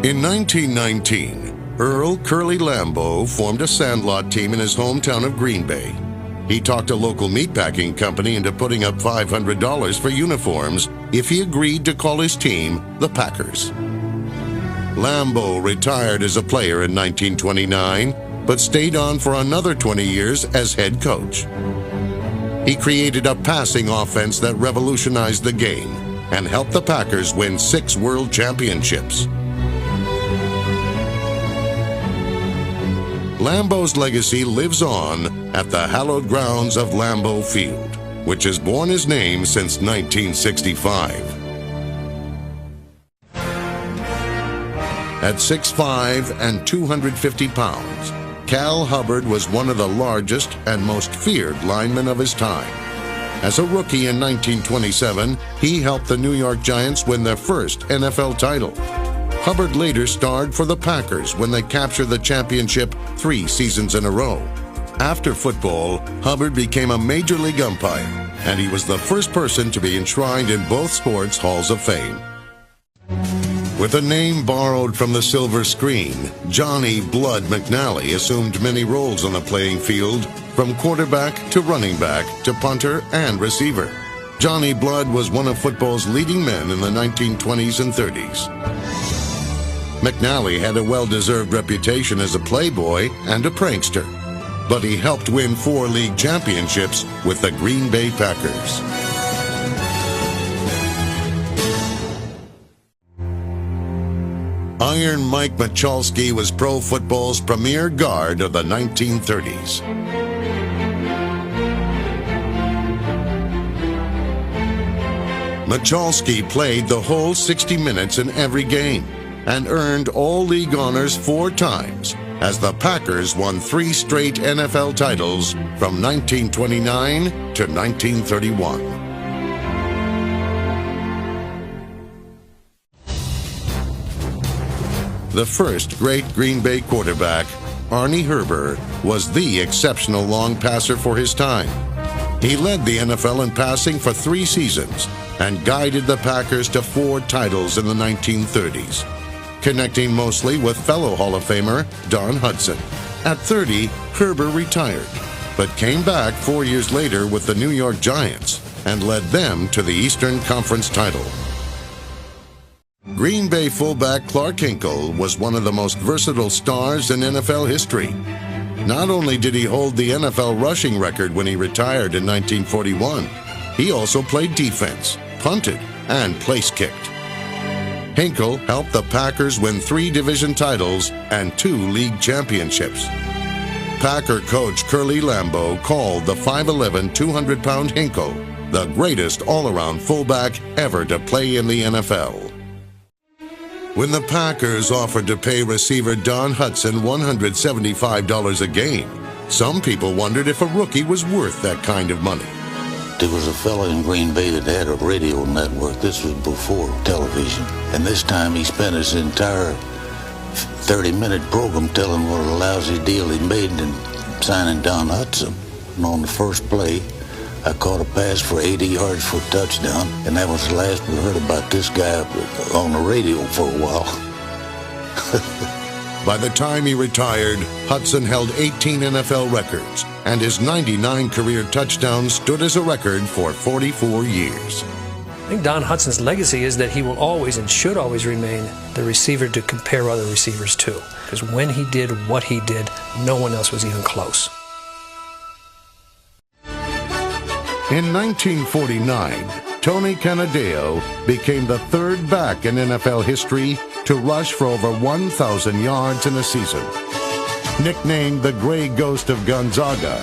In 1919, Earl Curly Lambeau formed a sandlot team in his hometown of Green Bay. He talked a local meatpacking company into putting up $500 for uniforms if he agreed to call his team the Packers. Lambeau retired as a player in 1929, but stayed on for another 20 years as head coach. He created a passing offense that revolutionized the game and helped the Packers win 6 world championships. Lambeau's legacy lives on at the hallowed grounds of Lambeau Field, which has borne his name since 1965. At 6'5" and 250 pounds, Cal Hubbard was one of the largest and most feared linemen of his time. As a rookie in 1927, he helped the New York Giants win their first NFL title. Hubbard later starred for the Packers when they captured the championship 3 seasons in a row. After football, Hubbard became a major league umpire, and he was the first person to be enshrined in both sports halls of fame. With a name borrowed from the silver screen, Johnny Blood McNally assumed many roles on the playing field, from quarterback to running back to punter and receiver. Johnny Blood was one of football's leading men in the 1920s and 30s. McNally had a well-deserved reputation as a playboy and a prankster, but he helped win 4 league championships with the Green Bay Packers. Iron Mike Michalske was pro football's premier guard of the 1930s. Michalske played the whole 60 minutes in every game and earned all-league honors 4 times as the Packers won 3 straight NFL titles from 1929 to 1931. The first great Green Bay quarterback, Arnie Herber, was the exceptional long passer for his time. He led the NFL in passing for 3 seasons and guided the Packers to 4 titles in the 1930s, connecting mostly with fellow Hall of Famer Don Hutson. At 30, Herber retired, but came back 4 years later with the New York Giants and led them to the Eastern Conference title. Green Bay fullback Clarke Hinkle was one of the most versatile stars in NFL history. Not only did he hold the NFL rushing record when he retired in 1941, he also played defense, punted, and place-kicked. Hinkle helped the Packers win 3 division titles and 2 league championships. Packer coach Curly Lambeau called the 5'11", 200-pound Hinkle the greatest all-around fullback ever to play in the NFL. When the Packers offered to pay receiver Don Hutson $175 a game, some people wondered if a rookie was worth that kind of money. There was a fellow in Green Bay that had a radio network. This was before television. And this time he spent his entire 30-minute program telling what a lousy deal he made in signing Don Hutson. And on the first play, I caught a pass for 80 yards for a touchdown, and that was the last we heard about this guy on the radio for a while. By the time he retired, Hutson held 18 NFL records, and his 99 career touchdowns stood as a record for 44 years. I think Don Hutson's legacy is that he will always and should always remain the receiver to compare other receivers to, because when he did what he did, no one else was even close. In 1949, Tony Canadeo became the 3rd back in NFL history to rush for over 1,000 yards in a season. Nicknamed the Gray Ghost of Gonzaga,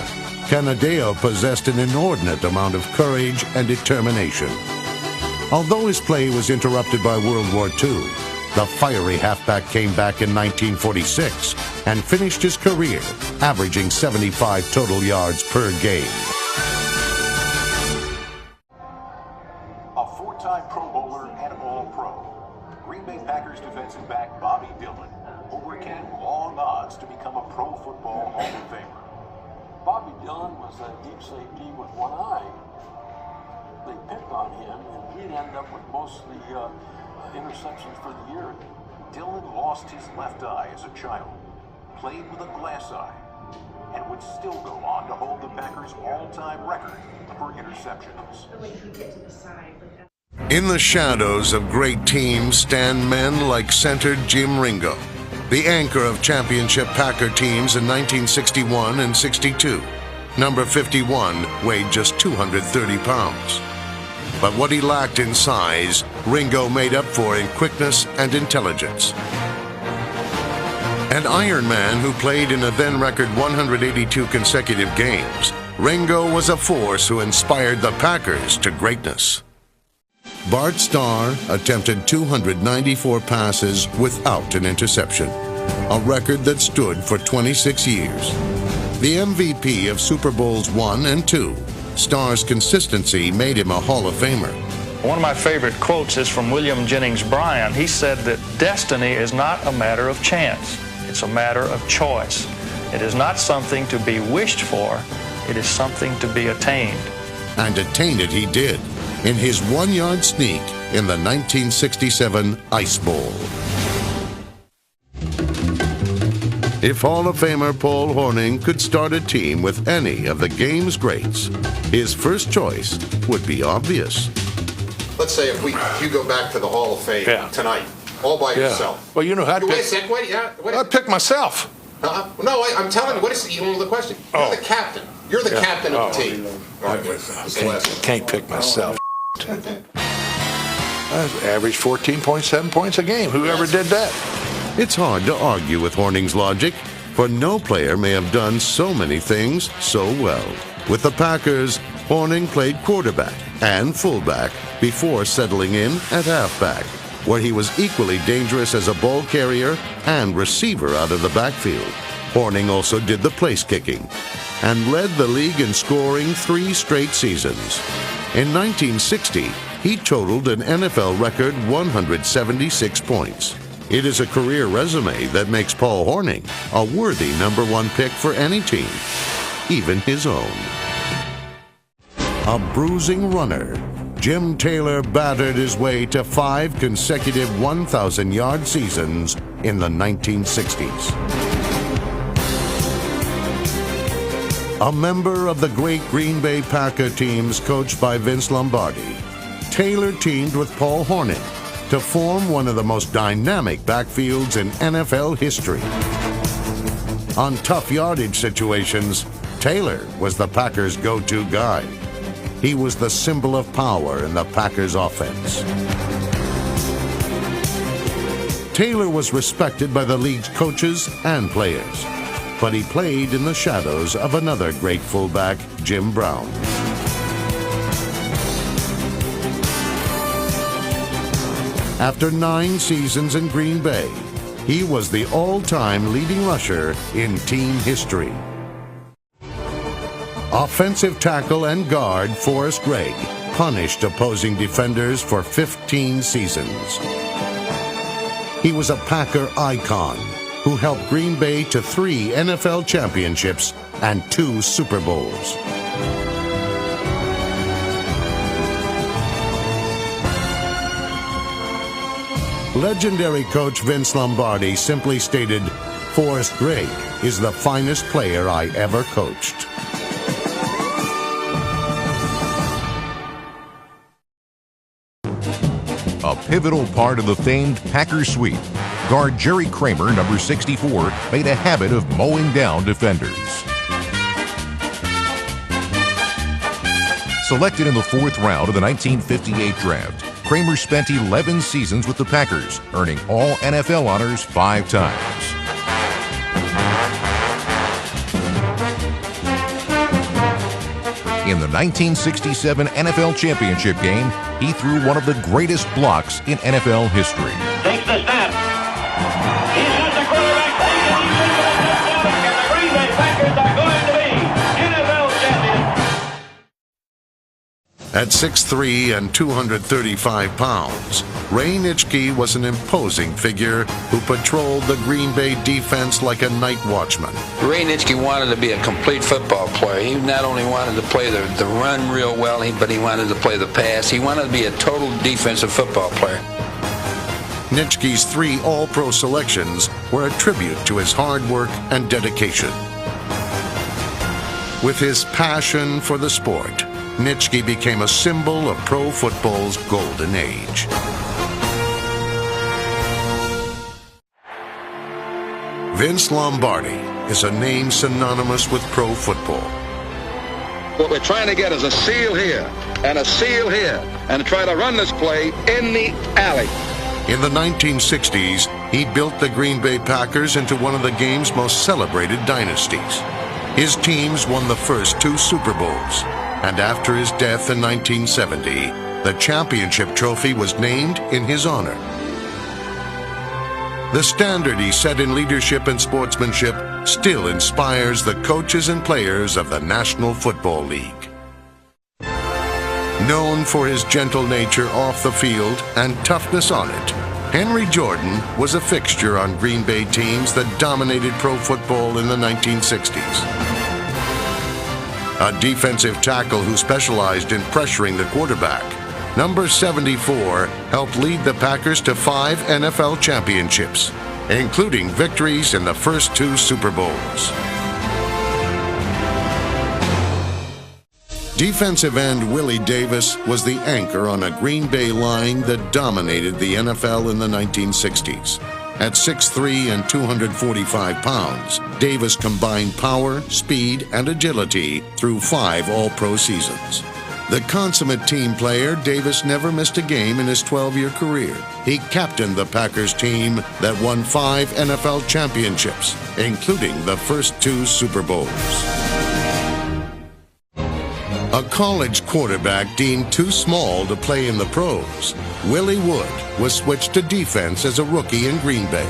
Canadeo possessed an inordinate amount of courage and determination. Although his play was interrupted by World War II, the fiery halfback came back in 1946 and finished his career averaging 75 total yards per game. Pro Bowler and All-Pro. Green Bay Packers defensive back Bobby Dillon overcame long odds to become a Pro Football Hall of Famer. Bobby Dillon was a deep safety with one eye. They picked on him, and he'd end up with most of the interceptions for the year. Dillon lost his left eye as a child, played with a glass eye, and would still go on to hold the Packers' all-time record for interceptions. In the shadows of great teams stand men like center Jim Ringo, the anchor of championship Packer teams in 1961 and 62. Number 51 weighed just 230 pounds. But what he lacked in size, Ringo made up for in quickness and intelligence. An Iron Man who played in a then-record 182 consecutive games, Ringo was a force who inspired the Packers to greatness. Bart Starr attempted 294 passes without an interception, a record that stood for 26 years. The MVP of Super Bowls I and II, Starr's consistency made him a Hall of Famer. One of my favorite quotes is from William Jennings Bryan. He said that destiny is not a matter of chance. It's a matter of choice. It is not something to be wished for. It is something to be attained. And attain it he did in his one-yard sneak in the 1967 Ice Bowl. If Hall of Famer Paul Hornung could start a team with any of the game's greats, his first choice would be obvious. Let's say if you go back to the Hall of Fame tonight, all by yourself. Well, you know how to Wait a pick. second, wait, yeah. I pick myself. No, I'm telling you, what is you don't know the question. You're the captain. You're the captain of the team. Can't pick myself. I average 14.7 points a game. Whoever did that? It's hard to argue with Hornung's logic, for no player may have done so many things so well. With the Packers, Hornung played quarterback and fullback before settling in at halfback, where he was equally dangerous as a ball carrier and receiver out of the backfield. Hornung also did the place kicking and led the league in scoring 3 straight seasons. In 1960, he totaled an NFL record 176 points. It is a career resume that makes Paul Hornung a worthy number 1 pick for any team, even his own. A bruising runner, Jim Taylor battered his way to 5 consecutive 1,000-yard seasons in the 1960s. A member of the great Green Bay Packer teams coached by Vince Lombardi, Taylor teamed with Paul Hornung to form one of the most dynamic backfields in NFL history. On tough yardage situations, Taylor was the Packers' go-to guy. He was the symbol of power in the Packers' offense. Taylor was respected by the league's coaches and players, but he played in the shadows of another great fullback, Jim Brown. After 9 seasons in Green Bay, he was the all-time leading rusher in team history. Offensive tackle and guard Forrest Gregg punished opposing defenders for 15 seasons. He was a Packer icon who helped Green Bay to 3 NFL championships and 2 Super Bowls. Legendary coach Vince Lombardi simply stated, "Forrest Gregg is the finest player I ever coached." A pivotal part of the famed Packer sweep, guard Jerry Kramer, number 64, made a habit of mowing down defenders. Selected in the 4th round of the 1958 draft, Kramer spent 11 seasons with the Packers, earning all NFL honors 5 times. In the 1967 NFL Championship game, he threw one of the greatest blocks in NFL history. Takes the snap. He's got the quarterback taken. And the Green Bay Packers are going to be NFL champions. At 6'3" and 235 pounds, Ray Nitschke was an imposing figure who patrolled the Green Bay defense like a night watchman. Ray Nitschke wanted to be a complete football player. He not only wanted to play the run real well, but he wanted to play the pass. He wanted to be a total defensive football player. Nitschke's 3 All-Pro selections were a tribute to his hard work and dedication. With his passion for the sport, Nitschke became a symbol of pro football's golden age. Vince Lombardi is a name synonymous with pro football. What we're trying to get is a seal here and a seal here and try to run this play in the alley. In the 1960s, he built the Green Bay Packers into one of the game's most celebrated dynasties. His teams won the first 2 Super Bowls, and after his death in 1970, the championship trophy was named in his honor. The standard he set in leadership and sportsmanship still inspires the coaches and players of the National Football League. Known for his gentle nature off the field and toughness on it, Henry Jordan was a fixture on Green Bay teams that dominated pro football in the 1960s. A defensive tackle who specialized in pressuring the quarterback, number 74 helped lead the Packers to 5 NFL championships, including victories in the first 2 Super Bowls. Defensive end Willie Davis was the anchor on a Green Bay line that dominated the NFL in the 1960s. At 6'3" and 245 pounds, Davis combined power, speed, and agility through 5 All-Pro seasons. The consummate team player, Davis never missed a game in his 12-year career. He captained the Packers team that won 5 NFL championships, including the first 2 Super Bowls. A college quarterback deemed too small to play in the pros, Willie Wood was switched to defense as a rookie in Green Bay.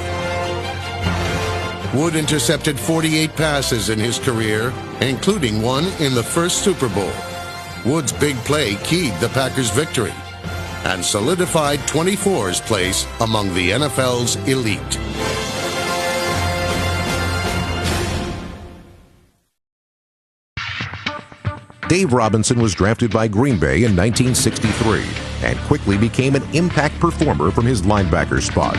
Wood intercepted 48 passes in his career, including one in the first Super Bowl. Wood's big play keyed the Packers' victory and solidified 24's place among the NFL's elite. Dave Robinson was drafted by Green Bay in 1963 and quickly became an impact performer from his linebacker spot.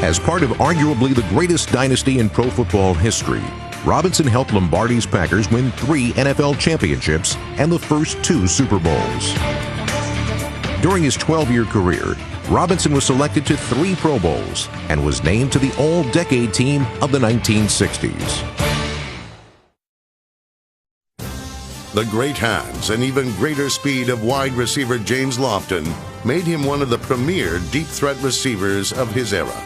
As part of arguably the greatest dynasty in pro football history, Robinson helped Lombardi's Packers win 3 NFL championships and the first 2 Super Bowls. During his 12-year career, Robinson was selected to 3 Pro Bowls and was named to the All-Decade Team of the 1960s. The great hands and even greater speed of wide receiver James Lofton made him one of the premier deep threat receivers of his era.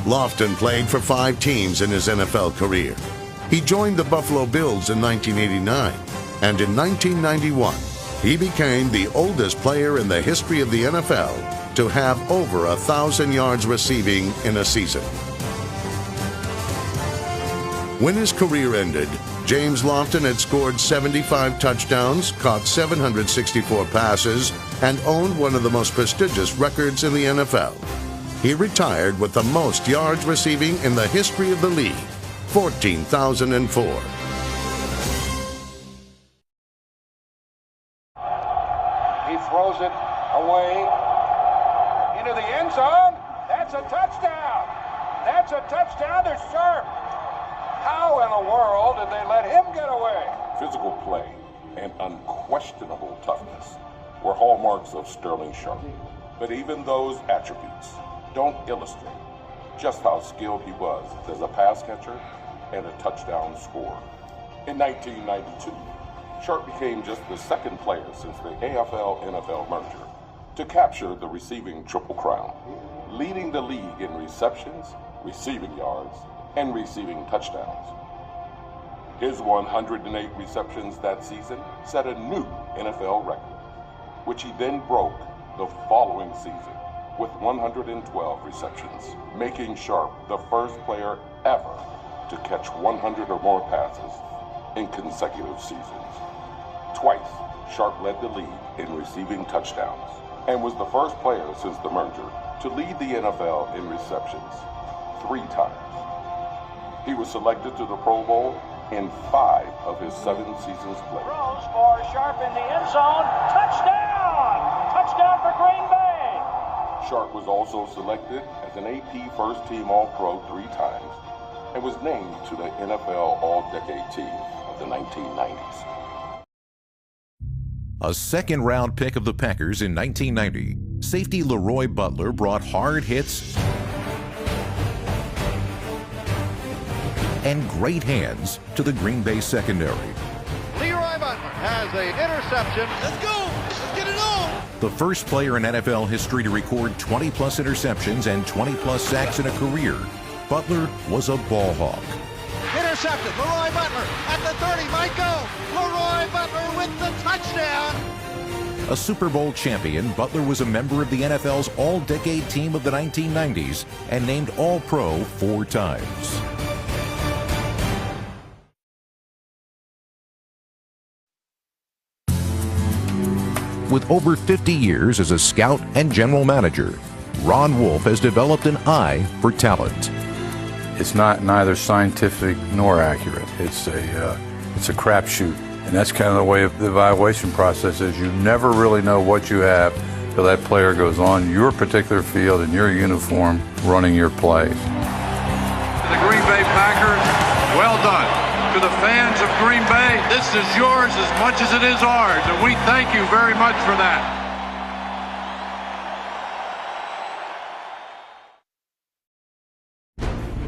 Lofton played for 5 teams in his NFL career. He joined the Buffalo Bills in 1989, and in 1991, he became the oldest player in the history of the NFL to have over 1,000 yards receiving in a season. When his career ended, James Lofton had scored 75 touchdowns, caught 764 passes, and owned one of the most prestigious records in the NFL. He retired with the most yards receiving in the history of the league, 14,004. He throws it away into the end zone. That's a touchdown. That's a touchdown to Sharp. How in the world did they let him get away? Physical play and unquestionable toughness were hallmarks of Sterling Sharp. But even those attributes don't illustrate just how skilled he was as a pass catcher and a touchdown scorer. In 1992, Sharp became just the second player since the AFL-NFL merger to capture the receiving Triple Crown, leading the league in receptions, receiving yards, and receiving touchdowns. His 108 receptions that season set a new NFL record, which he then broke the following season with 112 receptions, making Sharp the first player ever to catch 100 or more passes in consecutive seasons. Twice, Sharp led the league in receiving touchdowns and was the first player since the merger to lead the NFL in receptions 3 times. He was selected to the Pro Bowl in 5 of his 7 seasons played. Throws for Sharp in the end zone. Touchdown! Touchdown for Green Bay! Sharp was also selected as an AP First-Team All-Pro 3 times and was named to the NFL All-Decade Team of the 1990s. A second-round pick of the Packers in 1990, safety Leroy Butler brought hard hits and great hands to the Green Bay secondary. Leroy Butler has an interception. Let's go! Let's get it on! The first player in NFL history to record 20-plus interceptions and 20-plus sacks in a career, Butler was a ball hawk. Intercepted. Leroy Butler at the 30 might go. Leroy Butler with the touchdown. A Super Bowl champion, Butler was a member of the NFL's All-Decade Team of the 1990s and named All-Pro 4 times. With over 50 years as a scout and general manager, Ron Wolf has developed an eye for talent. It's not neither scientific nor accurate. It's a crapshoot, and that's kind of the way the evaluation process is. You never really know what you have till that player goes on your particular field in your uniform, running your plays. To the Green Bay Packers, well done. To the fans of Green Bay, this is yours as much as it is ours, and we thank you very much for that.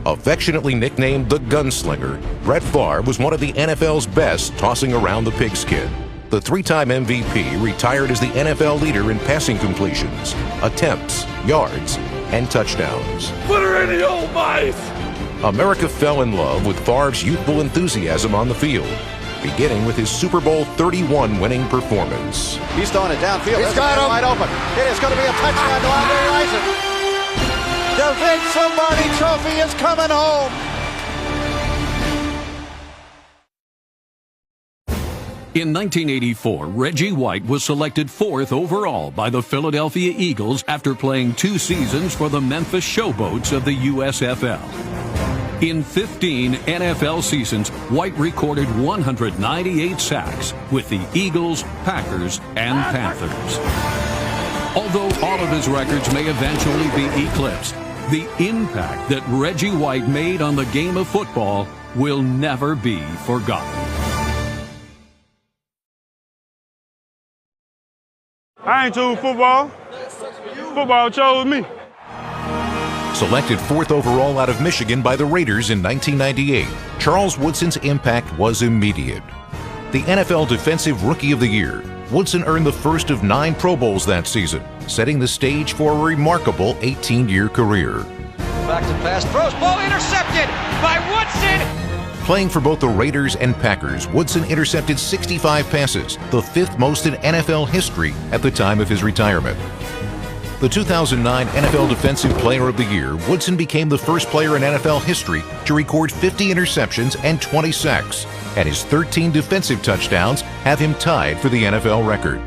Affectionately nicknamed the Gunslinger, Brett Favre was one of the NFL's best tossing around the pigskin. The 3-time MVP retired as the NFL leader in passing completions, attempts, yards, and touchdowns. Put her in the old mice! America fell in love with Favre's youthful enthusiasm on the field, beginning with his Super Bowl 31 winning performance. He's throwing it downfield. He's got him wide open. It is going to be a touchdown to Andre Rison. The Vince Lombardi Trophy is coming home. In 1984, Reggie White was selected 4th overall by the Philadelphia Eagles after playing 2 seasons for the Memphis Showboats of the USFL. In 15 NFL seasons, White recorded 198 sacks with the Eagles, Packers, and Panthers. Although all of his records may eventually be eclipsed, the impact that Reggie White made on the game of football will never be forgotten. I ain't choose football. Football chose me. Selected 4th overall out of Michigan by the Raiders in 1998, Charles Woodson's impact was immediate. The NFL Defensive Rookie of the Year, Woodson earned the first of 9 Pro Bowls that season, setting the stage for a remarkable 18-year career. Back to pass, throws, ball intercepted by Woodson. Playing for both the Raiders and Packers, Woodson intercepted 65 passes, the 5th most in NFL history at the time of his retirement. The 2009 NFL Defensive Player of the Year, Woodson became the first player in NFL history to record 50 interceptions and 20 sacks, and his 13 defensive touchdowns have him tied for the NFL record.